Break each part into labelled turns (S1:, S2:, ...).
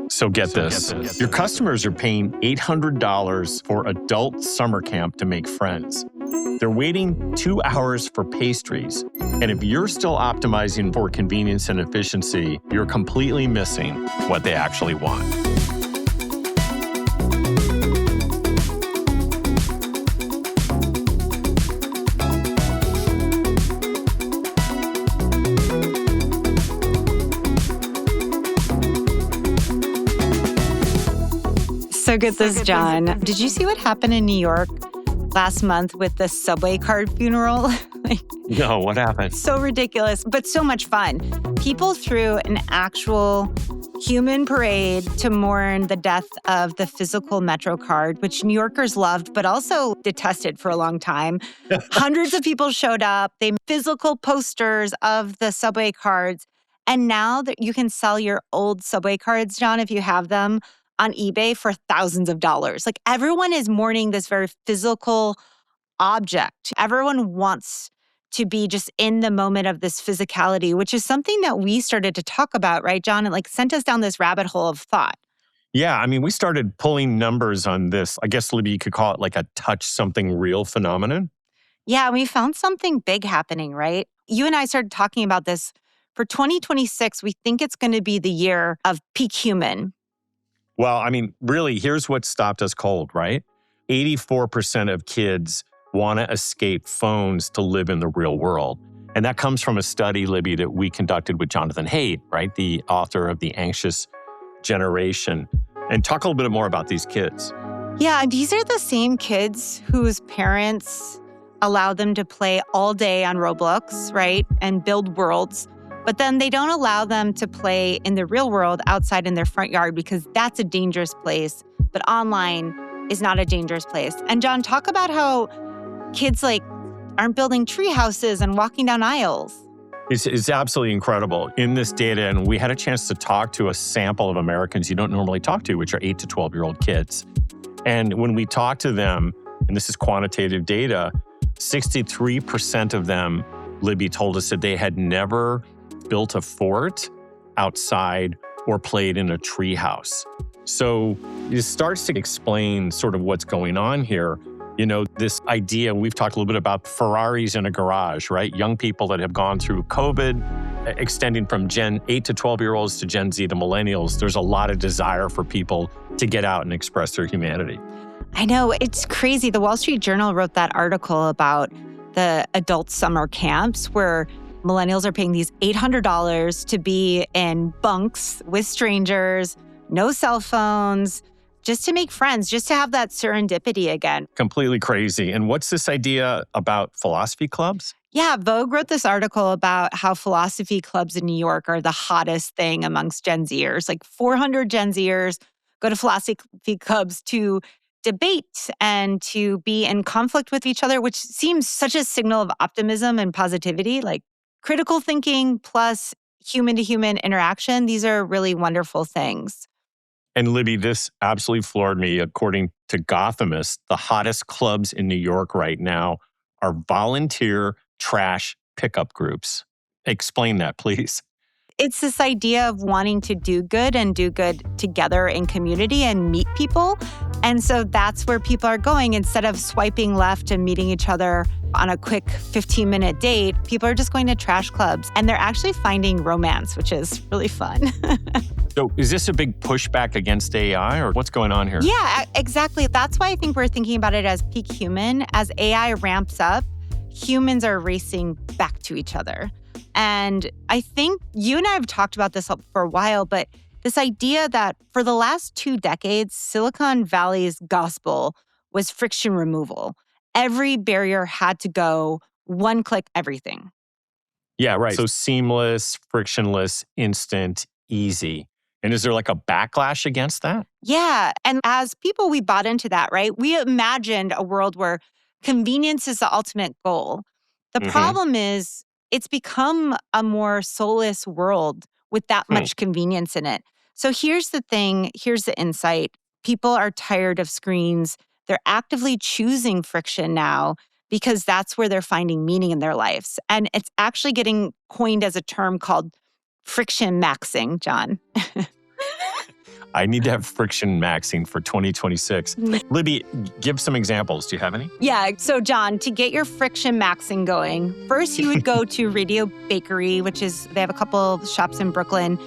S1: So get this. Your customers are paying $800 for adult summer camp to make friends. They're waiting 2 hours for pastries. And if you're still optimizing for convenience and efficiency, you're completely missing what they actually want.
S2: So good, this is John. Did you see what happened in New York last month with the subway card funeral?
S1: No, what happened?
S2: So ridiculous, but so much fun. People threw an actual human parade to mourn the death of the physical Metro card, which New Yorkers loved, but also detested for a long time. Hundreds of people showed up. They made physical posters of the subway cards. And now that you can sell your old subway cards, John, if you have them, on eBay for thousands of dollars. Like, everyone is mourning this very physical object. Everyone wants to be just in the moment of this physicality, which is something that we started to talk about, right, John? It sent us down this rabbit hole of thought.
S1: Yeah, I mean, we started pulling numbers on this. I guess, Libby, you could call it a touch something real phenomenon.
S2: Yeah, we found something big happening, right? You and I started talking about this. For 2026, we think it's going to be the year of peak human.
S1: Well, I mean, really, here's what stopped us cold, right? 84% of kids want to escape phones to live in the real world. And that comes from a study, Libby, that we conducted with Jonathan Haidt, right? The author of The Anxious Generation. And talk a little bit more about these kids.
S2: Yeah, these are the same kids whose parents allow them to play all day on Roblox, right? And build worlds. But then they don't allow them to play in the real world outside in their front yard because that's a dangerous place. But online is not a dangerous place. And John, talk about how kids aren't building tree houses and walking down aisles.
S1: It's absolutely incredible. In this data, and we had a chance to talk to a sample of Americans you don't normally talk to, which are 8 to 12-year-old kids. And when we talk to them, and this is quantitative data, 63% of them, Libby told us that they had never built a fort outside or played in a tree house. So it starts to explain sort of what's going on here. You know, this idea, we've talked a little bit about Ferraris in a garage, right? Young people that have gone through COVID, extending from Gen 8 to 12-year-olds to Gen Z to millennials. There's a lot of desire for people to get out and express their humanity.
S2: I know, it's crazy. The Wall Street Journal wrote that article about the adult summer camps where millennials are paying these $800 to be in bunks with strangers, no cell phones, just to make friends, just to have that serendipity again.
S1: Completely crazy. And what's this idea about philosophy clubs?
S2: Yeah, Vogue wrote this article about how philosophy clubs in New York are the hottest thing amongst Gen Zers. 400 Gen Zers go to philosophy clubs to debate and to be in conflict with each other, which seems such a signal of optimism and positivity. Critical thinking plus human-to-human interaction, these are really wonderful things.
S1: And Libby, this absolutely floored me. According to Gothamist, the hottest clubs in New York right now are volunteer trash pickup groups. Explain that, please.
S2: It's this idea of wanting to do good and do good together in community and meet people. And so that's where people are going. Instead of swiping left and meeting each other on a quick 15-minute date, people are just going to trash clubs. And they're actually finding romance, which is really fun.
S1: So is this a big pushback against AI, or what's going on here?
S2: Yeah, exactly. That's why I think we're thinking about it as peak human. As AI ramps up, humans are racing back to each other. And I think you and I have talked about this for a while, but this idea that for the last 2 decades, Silicon Valley's gospel was friction removal. Every barrier had to go, one click, everything.
S1: Yeah, right. So seamless, frictionless, instant, easy. And is there a backlash against that?
S2: Yeah. And as people, we bought into that, right? We imagined a world where convenience is the ultimate goal. The problem is it's become a more soulless world with that much convenience in it. So here's the thing, here's the insight. People are tired of screens. They're actively choosing friction now because that's where they're finding meaning in their lives. And it's actually getting coined as a term called friction maxing, John.
S1: I need to have friction maxing for 2026. Libby, give some examples. Do you have any?
S2: Yeah. So, John, to get your friction maxing going, first you would go to Radio Bakery, they have a couple of shops in Brooklyn,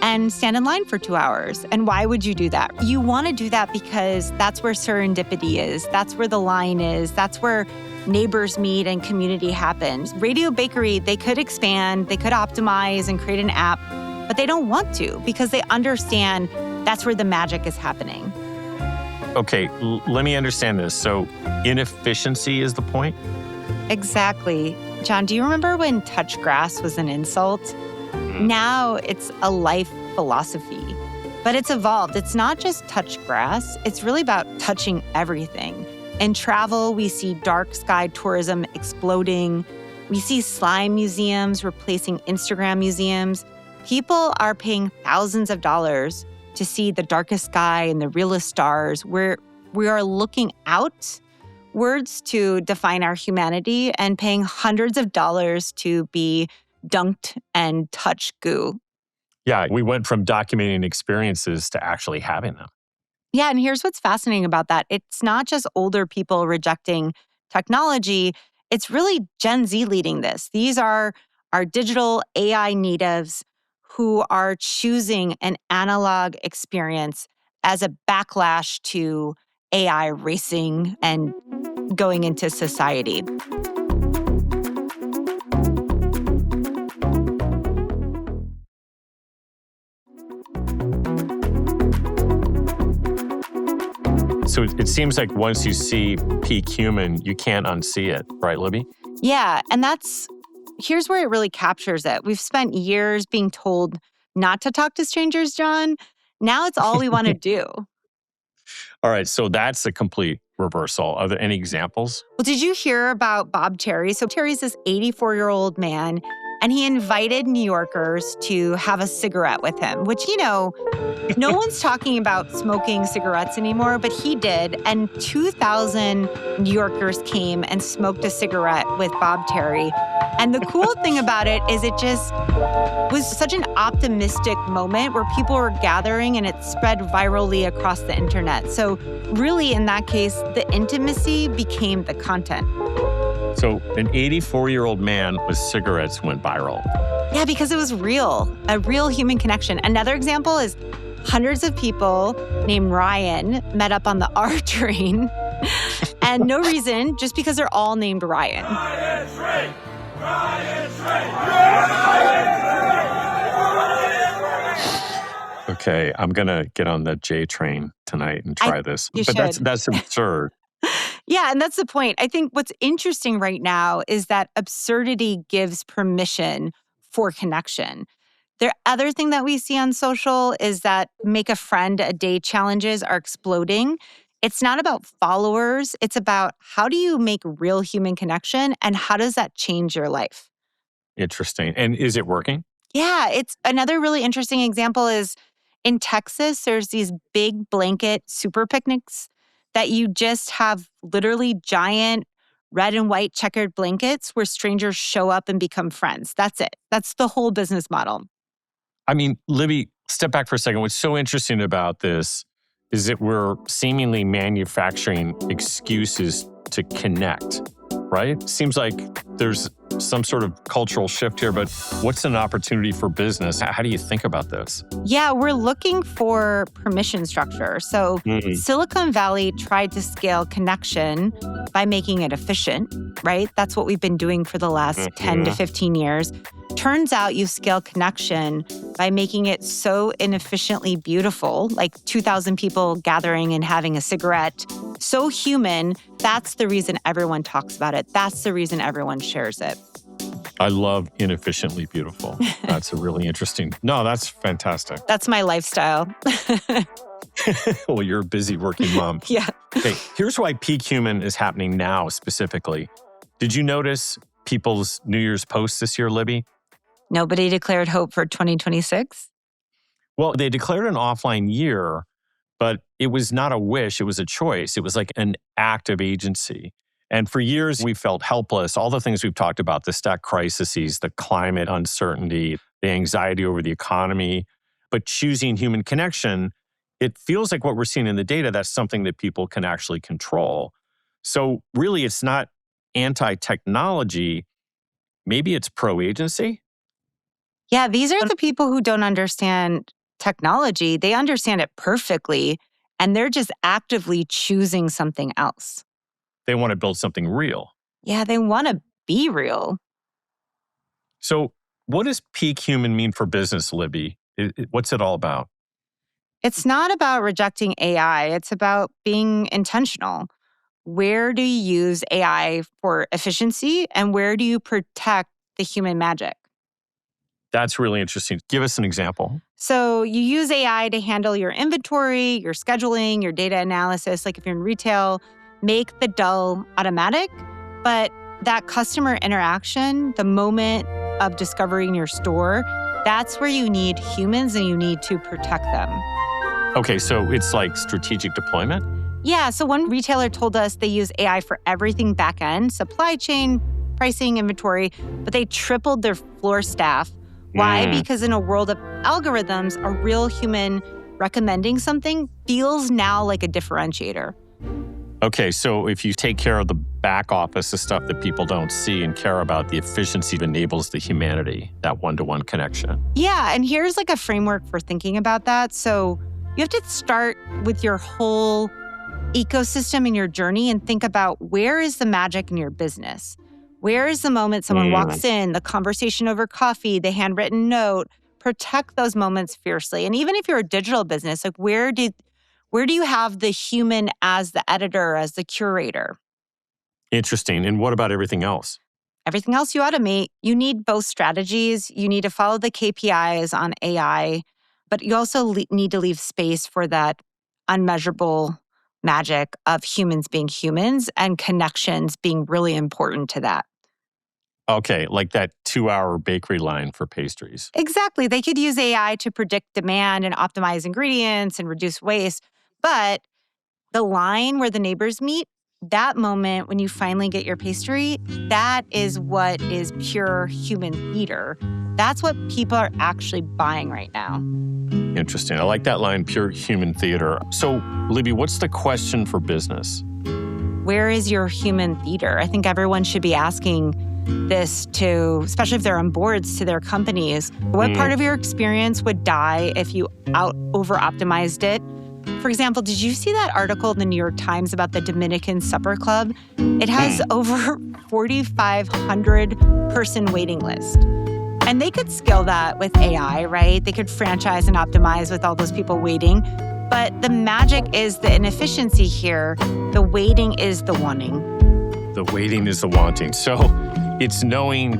S2: and stand in line for 2 hours. And why would you do that? You want to do that because that's where serendipity is. That's where the line is. That's where neighbors meet and community happens. Radio Bakery, they could expand, they could optimize and create an app, but they don't want to because they understand that's where the magic is happening.
S1: Okay, let me understand this. So inefficiency is the point?
S2: Exactly. John, do you remember when touch grass was an insult? Now it's a life philosophy, but it's evolved. It's not just touch grass. It's really about touching everything. In travel, we see dark sky tourism exploding. We see slime museums replacing Instagram museums. People are paying thousands of dollars to see the darkest sky and the realest stars, where we are looking outwards to define our humanity and paying hundreds of dollars to be dunked and touch goo.
S1: Yeah, we went from documenting experiences to actually having them.
S2: Yeah, and here's what's fascinating about that. It's not just older people rejecting technology. It's really Gen Z leading this. These are our digital AI natives who are choosing an analog experience as a backlash to AI racing and going into society.
S1: So it seems like once you see peak human, you can't unsee it, right, Libby?
S2: Yeah, and here's where it really captures it. We've spent years being told not to talk to strangers, John. Now it's all we want to do.
S1: All right, so that's a complete reversal. Are there any examples?
S2: Well, did you hear about Bob Terry? So Terry's this 84-year-old man, and he invited New Yorkers to have a cigarette with him, which, no one's talking about smoking cigarettes anymore, but he did. And 2,000 New Yorkers came and smoked a cigarette with Bob Terry. And the cool thing about it is it just was such an optimistic moment where people were gathering and it spread virally across the internet. So really, in that case, the intimacy became the content.
S1: So an 84-year-old man with cigarettes went viral.
S2: Yeah, because it was real, a real human connection. Another example is hundreds of people named Ryan met up on the R train and no reason, just because they're all named Ryan.
S3: Ryan Shrink! Ryan Shrink!
S1: Okay, I'm going to get on the J train tonight and try this.
S2: You
S1: but
S2: should.
S1: That's absurd.
S2: Yeah, and that's the point. I think what's interesting right now is that absurdity gives permission for connection. The other thing that we see on social is that make a friend a day challenges are exploding. It's not about followers. It's about how do you make real human connection and how does that change your life?
S1: Interesting. And is it working?
S2: Yeah, it's another really interesting example is in Texas, there's these big blanket super picnics that you just have literally giant red and white checkered blankets where strangers show up and become friends. That's it. That's the whole business model.
S1: I mean, Libby, step back for a second. What's so interesting about this is that we're seemingly manufacturing excuses to connect, right? Seems like there's some sort of cultural shift here, but what's an opportunity for business? How do you think about this?
S2: Yeah, we're looking for permission structure. So Silicon Valley tried to scale connection by making it efficient, right? That's what we've been doing for the last 10 to 15 years. Turns out you scale connection by making it so inefficiently beautiful, like 2,000 people gathering and having a cigarette, so human. That's the reason everyone talks about it. That's the reason everyone shares it.
S1: I love inefficiently beautiful. That's a really interesting. No, that's fantastic.
S2: That's my lifestyle.
S1: Well, you're a busy working mom.
S2: Yeah.
S1: Okay, here's why peak human is happening now specifically. Did you notice people's New Year's posts this year, Libby?
S2: Nobody declared hope for 2026?
S1: Well, they declared an offline year, but it was not a wish, it was a choice. It was like an act of agency. And for years, we felt helpless. All the things we've talked about, the stack crises, the climate uncertainty, the anxiety over the economy. But choosing human connection it feels like what we're seeing in the data, that's something that people can actually control. So really, it's not anti-technology. Maybe it's pro-agency?
S2: Yeah, these are the people who don't understand technology. They understand it perfectly, and they're just actively choosing something else.
S1: They want to build something real.
S2: Yeah, they want to be real.
S1: So what does peak human mean for business, Libby? What's it all about?
S2: It's not about rejecting AI. It's about being intentional. Where do you use AI for efficiency, and where do you protect the human magic?
S1: That's really interesting. Give us an example.
S2: So you use AI to handle your inventory, your scheduling, your data analysis. Like if you're in retail, make the dull automatic. But that customer interaction, the moment of discovering your store, that's where you need humans and you need to protect them.
S1: Okay, so it's like strategic deployment?
S2: Yeah, so one retailer told us they use AI for everything back end, supply chain, pricing, inventory, but they tripled their floor staff. Why? Because in a world of algorithms, a real human recommending something feels now like a differentiator.
S1: Okay, so if you take care of the back office, the stuff that people don't see and care about, the efficiency enables the humanity, that one-to-one connection.
S2: Yeah, and here's like a framework for thinking about that. So you have to start with your whole ecosystem in your journey and think about where is the magic in your business? Where is the moment someone walks in, the conversation over coffee, the handwritten note? Protect those moments fiercely. And even if you're a digital business, like where do you have the human as the editor, as the curator?
S1: Interesting. And what about everything else?
S2: Everything else you automate, you need both strategies. You need to follow the KPIs on AI, but you also need to leave space for that unmeasurable magic of humans being humans and connections being really important to that.
S1: Okay, like that 2-hour bakery line for pastries.
S2: Exactly. They could use AI to predict demand and optimize ingredients and reduce waste. But the line where the neighbors meet, that moment when you finally get your pastry, that is what is pure human theater. That's what people are actually buying right now.
S1: Interesting. I like that line, pure human theater. So, Libby, what's the question for business?
S2: Where is your human theater? I think everyone should be asking this to, especially if they're on boards, to their companies. What part of your experience would die if you over-optimized it? For example, did you see that article in the New York Times about the Dominican Supper Club? It has over 4,500 person waiting list. And they could scale that with AI, right? They could franchise and optimize with all those people waiting. But the magic is the inefficiency here. The waiting is the wanting.
S1: The waiting is the wanting. So it's knowing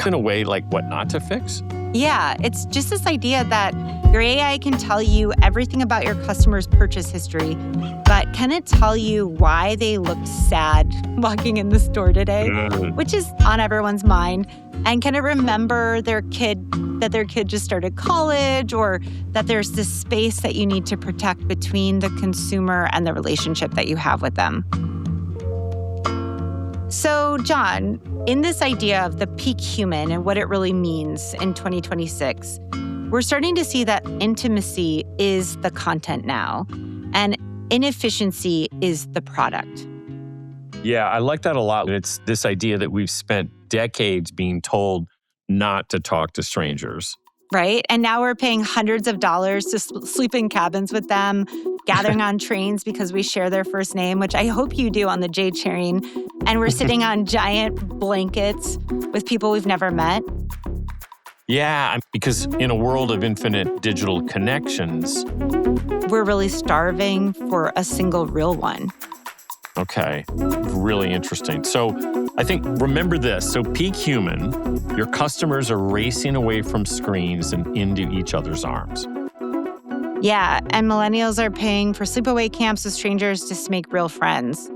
S1: in a way like what not to fix?
S2: Yeah, it's just this idea that your AI can tell you everything about your customer's purchase history, but can it tell you why they looked sad walking in the store today, which is on everyone's mind? And can it remember that their kid just started college, or that there's this space that you need to protect between the consumer and the relationship that you have with them? So, John, in this idea of the peak human and what it really means in 2026, we're starting to see that intimacy is the content now, and inefficiency is the product.
S1: Yeah, I like that a lot. It's this idea that we've spent decades being told not to talk to strangers.
S2: Right? And now we're paying hundreds of dollars to sleep in cabins with them, gathering on trains because we share their first name, which I hope you do on the J train. And we're sitting on giant blankets with people we've never met.
S1: Yeah, because in a world of infinite digital connections,
S2: we're really starving for a single real one.
S1: Okay, really interesting. So I think, remember this. So peak human, your customers are racing away from screens and into each other's arms.
S2: Yeah, and millennials are paying for sleepaway camps with strangers just to make real friends.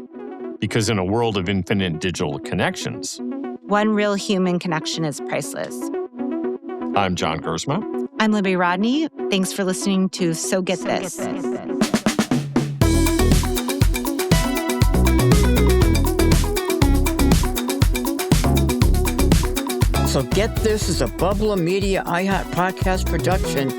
S1: Because in a world of infinite digital connections,
S2: one real human connection is priceless.
S1: I'm John Gersma.
S2: I'm Libby Rodney. Thanks for listening to So Get This.
S4: So Get This is a Bubbler Media iHeart podcast production